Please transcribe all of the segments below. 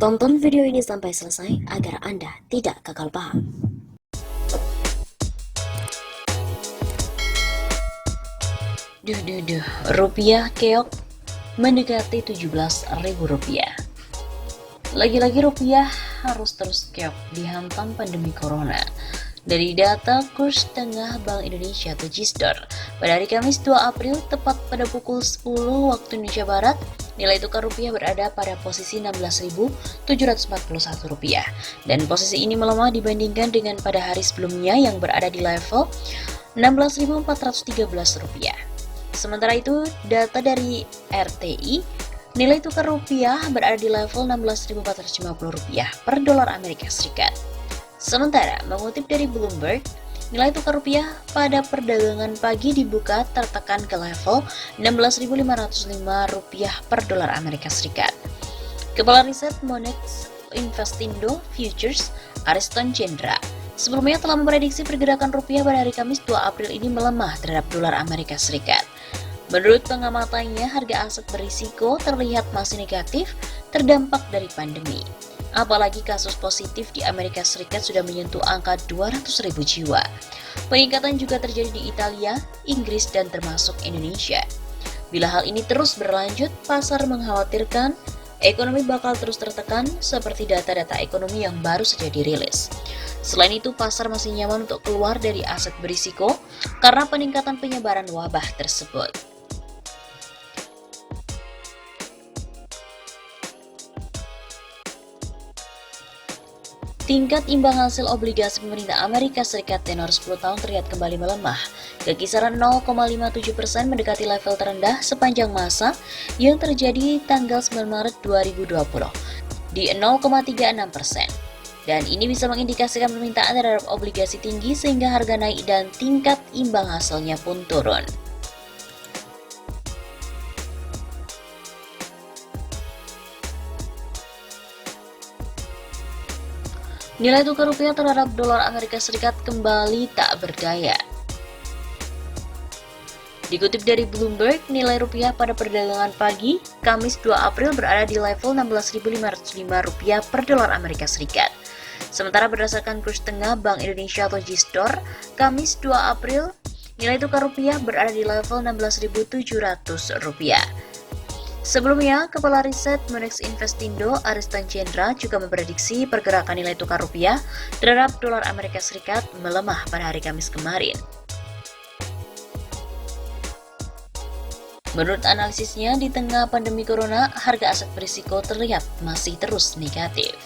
Tonton video ini sampai selesai agar Anda tidak gagal paham. Rupiah keok mendekati 17.000 rupiah. Lagi-lagi rupiah harus terus keok dihantam pandemi corona. Dari data kurs tengah Bank Indonesia atau GISDOR, pada hari Kamis 2 April tepat pada pukul 10 waktu Indonesia Barat, nilai tukar rupiah berada pada posisi 16.741 rupiah, dan posisi ini melemah dibandingkan dengan pada hari sebelumnya yang berada di level 16.413 rupiah. Sementara itu, data dari RTI, nilai tukar rupiah berada di level 16.450 rupiah per dolar Amerika Serikat. Sementara, mengutip dari Bloomberg, nilai tukar rupiah pada perdagangan pagi dibuka tertekan ke level 16.505 rupiah per dolar Amerika Serikat. Kepala riset Monex Investindo Futures, Ariston Chandra, sebelumnya telah memprediksi pergerakan rupiah pada hari Kamis 2 April ini melemah terhadap dolar Amerika Serikat. Menurut pengamatannya, harga aset berisiko terlihat masih negatif terdampak dari pandemi. Apalagi kasus positif di Amerika Serikat sudah menyentuh angka 200.000 jiwa. Peningkatan juga terjadi di Italia, Inggris, dan termasuk Indonesia. Bila hal ini terus berlanjut, pasar mengkhawatirkan ekonomi bakal terus tertekan seperti data-data ekonomi yang baru saja dirilis. Selain itu, pasar masih nyaman untuk keluar dari aset berisiko karena peningkatan penyebaran wabah tersebut. Tingkat imbang hasil obligasi pemerintah Amerika Serikat tenor 10 tahun terlihat kembali melemah ke kisaran 0,57% mendekati level terendah sepanjang masa yang terjadi tanggal 9 Maret 2020 di 0,36%. Dan ini bisa mengindikasikan permintaan terhadap obligasi tinggi sehingga harga naik dan tingkat imbang hasilnya pun turun. Nilai tukar rupiah terhadap dolar Amerika Serikat kembali tak berdaya. Dikutip dari Bloomberg, nilai rupiah pada perdagangan pagi, Kamis 2 April berada di level 16.505 rupiah per dolar Amerika Serikat. Sementara berdasarkan kurs tengah Bank Indonesia atau GISDOR, Kamis 2 April, nilai tukar rupiah berada di level 16.700 rupiah. Sebelumnya, Kepala Riset Monex Investindo Ariston Chandra juga memprediksi pergerakan nilai tukar rupiah terhadap dolar Amerika Serikat melemah pada hari Kamis kemarin. Menurut analisisnya, di tengah pandemi corona, harga aset berisiko terlihat masih terus negatif.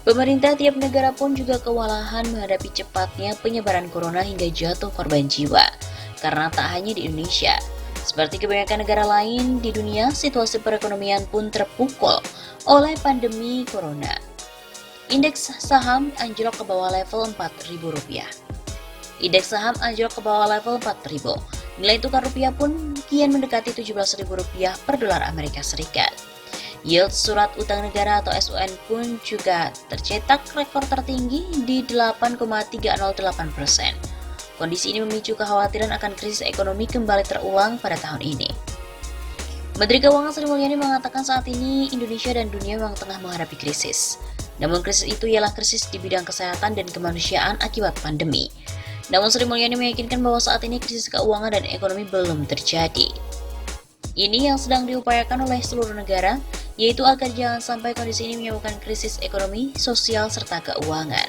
Pemerintah tiap negara pun juga kewalahan menghadapi cepatnya penyebaran corona hingga jatuh korban jiwa. Karena tak hanya di Indonesia, seperti kebanyakan negara lain di dunia, situasi perekonomian pun terpukul oleh pandemi corona. Indeks saham anjlok ke bawah level 4.000 rupiah. Indeks saham anjlok ke bawah level 4.000. Nilai tukar rupiah pun kian mendekati 17.000 rupiah per dolar Amerika Serikat. Yield surat utang negara atau SUN pun juga tercetak rekor tertinggi di 8,308%. Kondisi ini memicu kekhawatiran akan krisis ekonomi kembali terulang pada tahun ini. Menteri Keuangan Sri Mulyani mengatakan saat ini Indonesia dan dunia memang tengah menghadapi krisis. Namun krisis itu ialah krisis di bidang kesehatan dan kemanusiaan akibat pandemi. Namun Sri Mulyani meyakinkan bahwa saat ini krisis keuangan dan ekonomi belum terjadi. Ini yang sedang diupayakan oleh seluruh negara, yaitu agar jangan sampai kondisi ini menyebabkan krisis ekonomi, sosial, serta keuangan.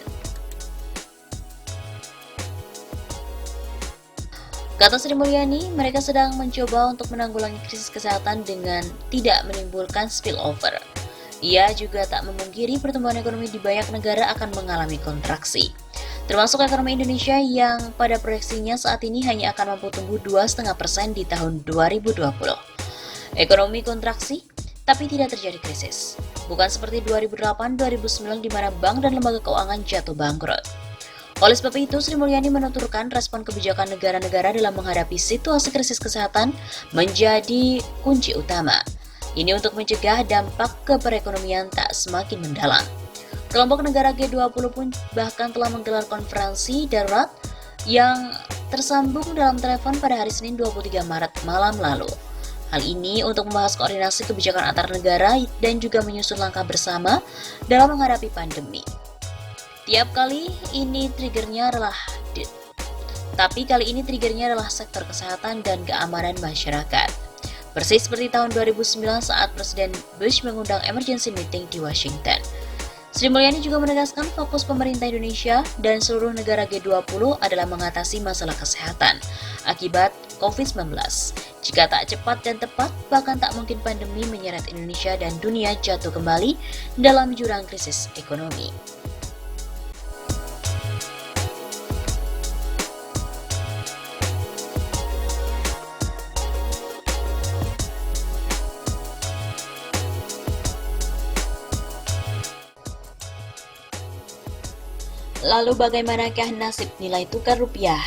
Kata Sri Mulyani, mereka sedang mencoba untuk menanggulangi krisis kesehatan dengan tidak menimbulkan spillover. Ia juga tak memungkiri pertumbuhan ekonomi di banyak negara akan mengalami kontraksi, termasuk ekonomi Indonesia yang pada proyeksinya saat ini hanya akan mampu tumbuh 2,5% di tahun 2020. Ekonomi kontraksi, tapi tidak terjadi krisis. Bukan seperti 2008-2009 di mana bank dan lembaga keuangan jatuh bangkrut. Oleh sebab itu, Sri Mulyani menuturkan respon kebijakan negara-negara dalam menghadapi situasi krisis kesehatan menjadi kunci utama. Ini untuk mencegah dampak ke perekonomian tak semakin mendalam. Kelompok negara G20 pun bahkan telah menggelar konferensi darurat yang tersambung dalam telepon pada hari Senin 23 Maret malam lalu. Hal ini untuk membahas koordinasi kebijakan antar negara dan juga menyusun langkah bersama dalam menghadapi pandemi. Kali ini triggernya adalah sektor kesehatan dan keamanan masyarakat. Persis seperti tahun 2009 saat Presiden Bush mengundang emergency meeting di Washington. Sri Mulyani juga menegaskan fokus pemerintah Indonesia dan seluruh negara G20 adalah mengatasi masalah kesehatan akibat COVID-19. Jika tak cepat dan tepat, bahkan tak mungkin pandemi menyeret Indonesia dan dunia jatuh kembali dalam jurang krisis ekonomi. Lalu bagaimanakah nasib nilai tukar rupiah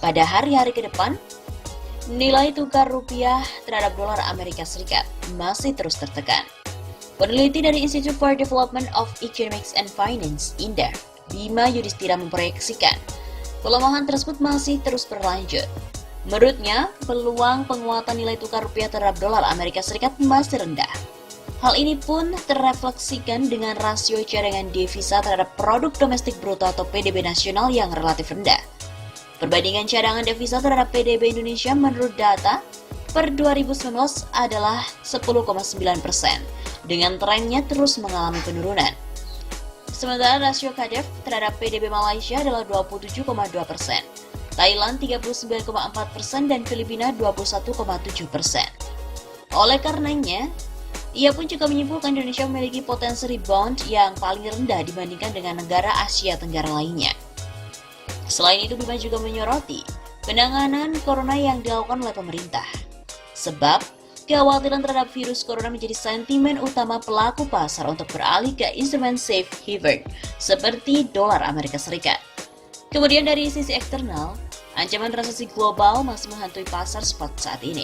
pada hari-hari ke depan? Nilai tukar rupiah terhadap dolar Amerika Serikat masih terus tertekan. Peneliti dari Institute for Development of Economics and Finance, INDEF, Bima Yudhistira memproyeksikan pelemahan tersebut masih terus berlanjut. Menurutnya, peluang penguatan nilai tukar rupiah terhadap dolar Amerika Serikat masih rendah. Hal ini pun terrefleksikan dengan rasio cadangan devisa terhadap produk domestik bruto atau PDB nasional yang relatif rendah. Perbandingan cadangan devisa terhadap PDB Indonesia menurut data per 2019 adalah 10,9%, dengan trennya terus mengalami penurunan. Sementara rasio KADEF terhadap PDB Malaysia adalah 27,2%, Thailand 39,4%, dan Filipina 21,7%. Oleh karenanya, ia pun juga menyimpulkan Indonesia memiliki potensi rebound yang paling rendah dibandingkan dengan negara Asia Tenggara lainnya. Selain itu, Bima juga menyoroti penanganan corona yang dilakukan oleh pemerintah. Sebab, kekhawatiran terhadap virus corona menjadi sentimen utama pelaku pasar untuk beralih ke instrumen safe haven seperti dolar Amerika Serikat. Kemudian dari sisi eksternal, ancaman resesi global masih menghantui pasar spot saat ini.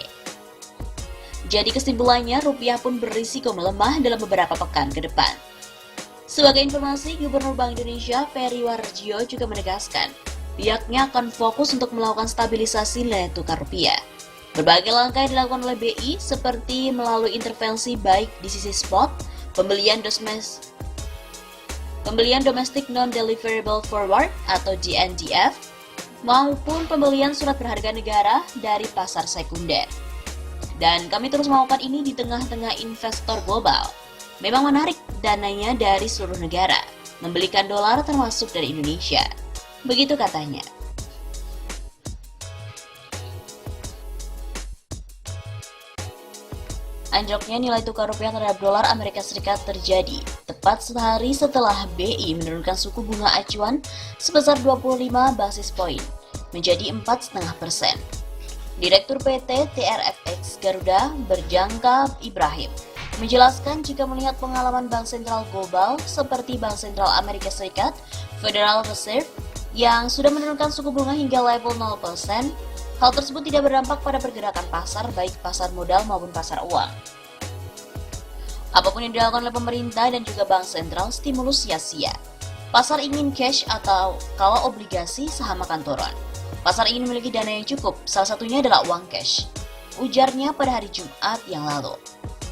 Jadi kesimpulannya, rupiah pun berisiko melemah dalam beberapa pekan ke depan. Sebagai informasi, Gubernur Bank Indonesia Peri Warjio juga menegaskan pihaknya akan fokus untuk melakukan stabilisasi nilai tukar rupiah. Berbagai langkah yang dilakukan oleh BI seperti melalui intervensi baik di sisi spot, pembelian domestic non-deliverable forward atau DNDF, maupun pembelian surat berharga negara dari pasar sekunder. Dan kami terus melakukan ini di tengah-tengah investor global memang menarik dananya dari seluruh negara, membelikan dolar termasuk dari Indonesia. Begitu katanya. Anjloknya nilai tukar rupiah terhadap dolar Amerika Serikat terjadi tepat sehari setelah BI menurunkan suku bunga acuan sebesar 25 basis poin menjadi 4,5%. Direktur PT TRFX Garuda Berjangka Ibrahim menjelaskan jika melihat pengalaman Bank Sentral Global seperti Bank Sentral Amerika Serikat, Federal Reserve, yang sudah menurunkan suku bunga hingga level 0%, hal tersebut tidak berdampak pada pergerakan pasar baik pasar modal maupun pasar uang. Apapun yang dilakukan oleh pemerintah dan juga Bank Sentral, stimulus sia-sia. Pasar ingin cash atau kalau obligasi saham akan turun. Pasar ingin memiliki dana yang cukup, salah satunya adalah uang cash, ujarnya pada hari Jumat yang lalu.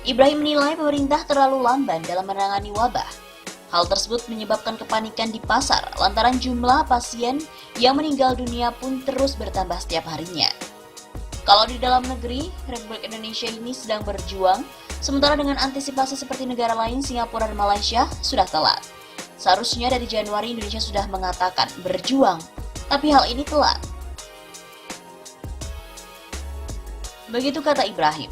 Ibrahim menilai pemerintah terlalu lamban dalam menangani wabah. Hal tersebut menyebabkan kepanikan di pasar lantaran jumlah pasien yang meninggal dunia pun terus bertambah setiap harinya. Kalau di dalam negeri, Republik Indonesia ini sedang berjuang, sementara dengan antisipasi seperti negara lain Singapura dan Malaysia sudah telat. Seharusnya dari Januari Indonesia sudah mengatakan berjuang, tapi hal ini telat. Begitu kata Ibrahim.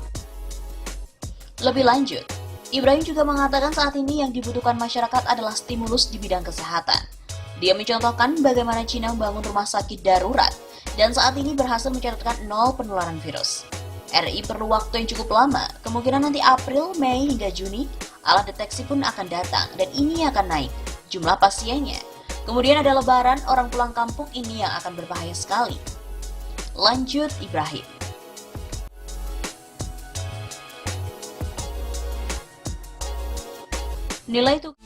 Lebih lanjut, Ibrahim juga mengatakan saat ini yang dibutuhkan masyarakat adalah stimulus di bidang kesehatan. Dia mencontohkan bagaimana Cina membangun rumah sakit darurat dan saat ini berhasil mencatatkan 0 penularan virus. RI perlu waktu yang cukup lama, kemungkinan nanti April, Mei hingga Juni, alat deteksi pun akan datang dan ini akan naik jumlah pasiennya. Kemudian ada lebaran, orang pulang kampung, ini yang akan berbahaya sekali. Lanjut Ibrahim. Nilai tukar